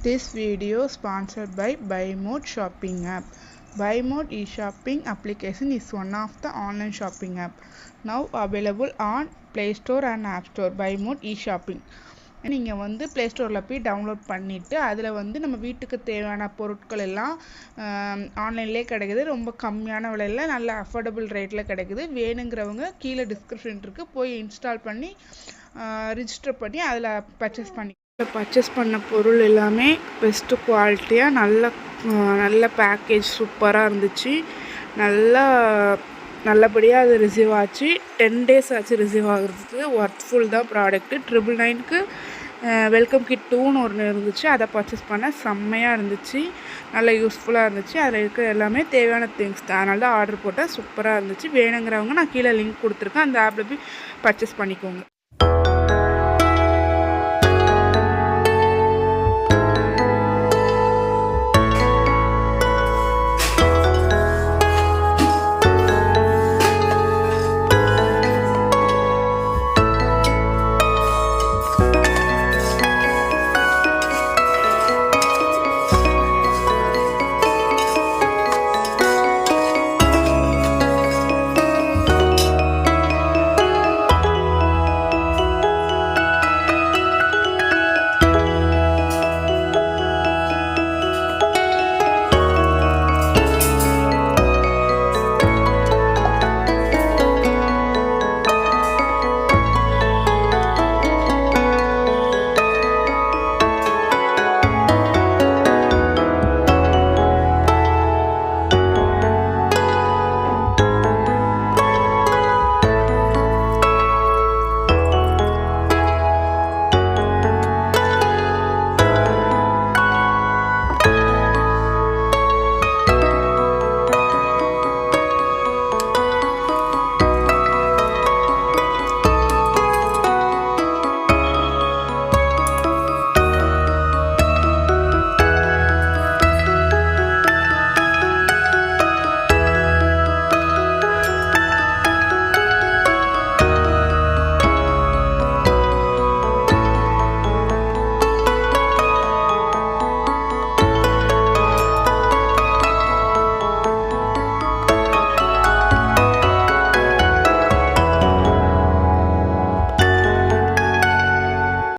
This video sponsored by BuyMode shopping app. BuyMode e-shopping application is one of the online shopping app now available on Play Store and App Store. BuyMode e-shopping நீங்கள் வந்து play ஸ்டோரில் போய் download பண்ணிவிட்டு அதில் வந்து நம்ம வீட்டுக்கு தேவையான பொருட்கள் எல்லாம் ஆன்லைன்லேயே கிடைக்குது. ரொம்ப கம்மியான விலையில் நல்ல அஃபோர்டபுள் ரேட்டில் கிடைக்குது. வேணுங்கிறவங்க கீழே டிஸ்கிரிப்ஷன் இருக்குது, போய் இன்ஸ்டால் பண்ணி ரிஜிஸ்டர் பண்ணி அதில் பர்ச்சேஸ் பண்ண பொருள் எல்லாமே பெஸ்ட்டு குவாலிட்டியாக நல்ல பேக்கேஜ் சூப்பராக இருந்துச்சு. நல்லபடியாக அது ரிசீவ் ஆச்சு. 10 days ஆச்சு ரிசீவ் ஆகிறதுக்கு. ஒர்த்ஃபுல் தான் ப்ராடக்ட்டு. 999க்கு வெல்கம் கிட் 2ன்னு ஒன்று இருந்துச்சு, அதை பர்ச்சேஸ் பண்ண செம்மையாக இருந்துச்சு, நல்லா யூஸ்ஃபுல்லாக இருந்துச்சு. அதில் இருக்கிற எல்லாமே தேவையான திங்ஸ் தான், அதனால தான் ஆர்டர் போட்டால் சூப்பராக இருந்துச்சு. வேணுங்கிறவங்க நான் கீழே லிங்க் கொடுத்துருக்கேன், அந்த ஆப்பில் போய் பர்ச்சேஸ் பண்ணிக்கோங்க.